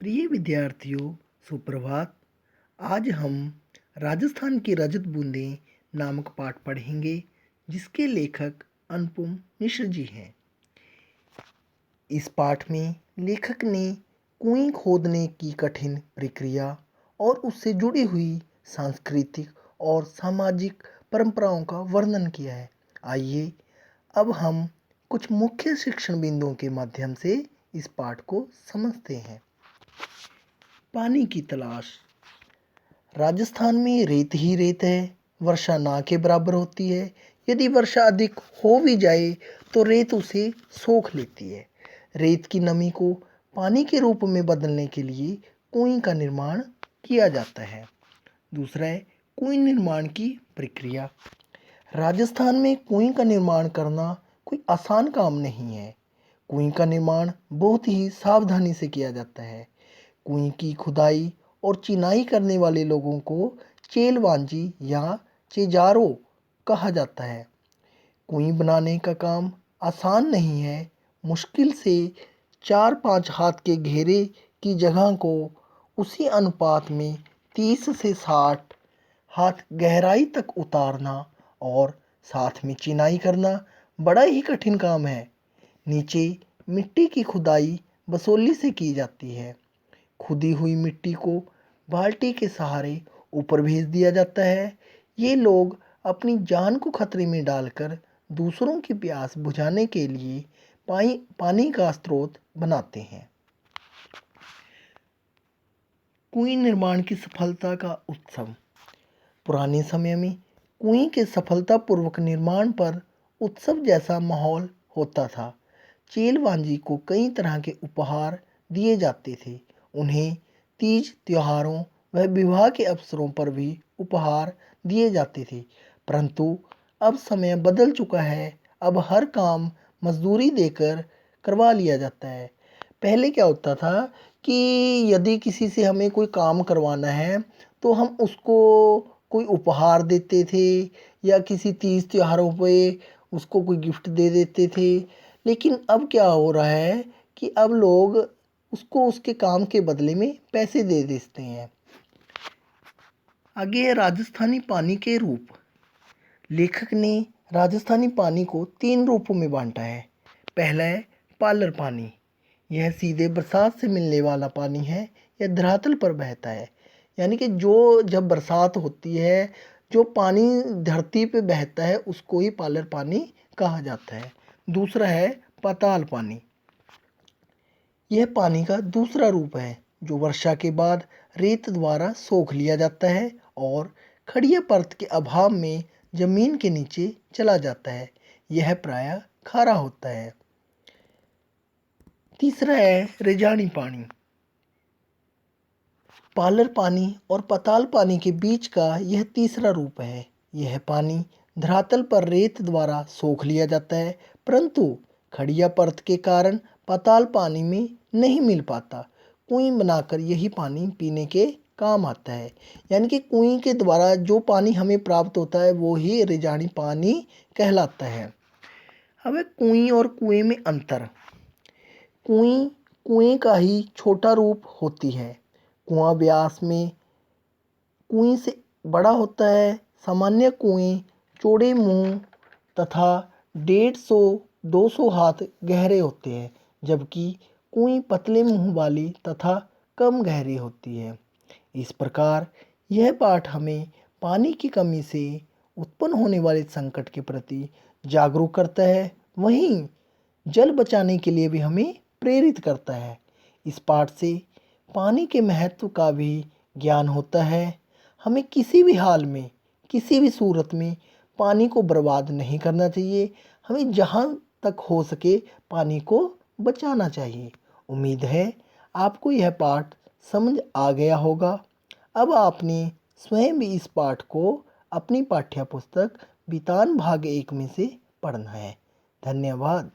प्रिय विद्यार्थियों, सुप्रभात। आज हम राजस्थान की रजत बूंदें नामक पाठ पढ़ेंगे, जिसके लेखक अनुपम मिश्र जी हैं। इस पाठ में लेखक ने कुएं खोदने की कठिन प्रक्रिया और उससे जुड़ी हुई सांस्कृतिक और सामाजिक परंपराओं का वर्णन किया है। आइए अब हम कुछ मुख्य शिक्षण बिंदुओं के माध्यम से इस पाठ को समझते हैं। पानी की तलाश। राजस्थान में रेत ही रेत है। वर्षा ना के बराबर होती है। यदि वर्षा अधिक हो भी जाए तो रेत उसे सोख लेती है। रेत की नमी को पानी के रूप में बदलने के लिए कुएं का निर्माण किया जाता है। दूसरा है कुएं निर्माण की प्रक्रिया। राजस्थान में कुएं का निर्माण करना कोई आसान काम नहीं है। कुएं का निर्माण बहुत ही सावधानी से किया जाता है। कुएं की खुदाई और चिनाई करने वाले लोगों को चेलवांजी या चेजारो कहा जाता है। कुएं बनाने का काम आसान नहीं है। मुश्किल से 4-5 हाथ के घेरे की जगह को उसी अनुपात में 30 से 60 हाथ गहराई तक उतारना और साथ में चिनाई करना बड़ा ही कठिन काम है। नीचे मिट्टी की खुदाई बसोली से की जाती है। खुदी हुई मिट्टी को बाल्टी के सहारे ऊपर भेज दिया जाता है। ये लोग अपनी जान को खतरे में डालकर दूसरों की प्यास बुझाने के लिए पानी का स्रोत बनाते हैं। कुएं निर्माण की सफलता का उत्सव। पुराने समय में कुएं के सफलतापूर्वक निर्माण पर उत्सव जैसा माहौल होता था। चेलवांजी को कई तरह के उपहार दिए जाते थे। उन्हें तीज त्योहारों व विवाह के अवसरों पर भी उपहार दिए जाते थे। परंतु अब समय बदल चुका है। अब हर काम मजदूरी देकर करवा लिया जाता है। पहले क्या होता था कि यदि किसी से हमें कोई काम करवाना है तो हम उसको कोई उपहार देते थे या किसी तीज त्योहारों पे उसको कोई गिफ्ट दे देते थे। लेकिन अब क्या हो रहा है कि अब लोग उसको उसके काम के बदले में पैसे दे देते हैं। आगे है राजस्थानी पानी के रूप। लेखक ने राजस्थानी पानी को 3 रूपों में बांटा है। पहला है पालर पानी। यह सीधे बरसात से मिलने वाला पानी है। यह धरातल पर बहता है, यानी कि जब बरसात होती है, जो पानी धरती पे बहता है उसको ही पालर पानी कहा जाता है। दूसरा है पाताल पानी। यह पानी का दूसरा रूप है जो वर्षा के बाद रेत द्वारा सोख लिया जाता है और खड़िया परत के अभाव में जमीन के नीचे चला जाता है। यह प्रायः खारा होता है। तीसरा है रेजानी पानी। पालर पानी और पाताल पानी के बीच का यह तीसरा रूप है। यह पानी धरातल पर रेत द्वारा सोख लिया जाता है, परंतु खड़िया परत के कारण पाताल पानी में नहीं मिल पाता। कुएं बनाकर यही पानी पीने के काम आता है, यानी कि कुएं के द्वारा जो पानी हमें प्राप्त होता है वो ही रेजानी पानी कहलाता है। अब है कुएं और कुएं में अंतर। कुएं कुएं का ही छोटा रूप होती है। कुआं व्यास में कुएं से बड़ा होता है। सामान्य कुएं चौड़े मुंह तथा 150-200 हाथ गहरे होते हैं, जबकि कुएं पतले मुंह वाली तथा कम गहरी होती है। इस प्रकार यह पाठ हमें पानी की कमी से उत्पन्न होने वाले संकट के प्रति जागरूक करता है, वहीं जल बचाने के लिए भी हमें प्रेरित करता है। इस पाठ से पानी के महत्व का भी ज्ञान होता है। हमें किसी भी हाल में, किसी भी सूरत में पानी को बर्बाद नहीं करना चाहिए। हमें जहाँ तक हो सके पानी को बचाना चाहिए। उम्मीद है आपको यह पाठ समझ आ गया होगा। अब आपने स्वयं भी इस पाठ को अपनी पाठ्य पुस्तक बितान भाग 1 में से पढ़ना है। धन्यवाद।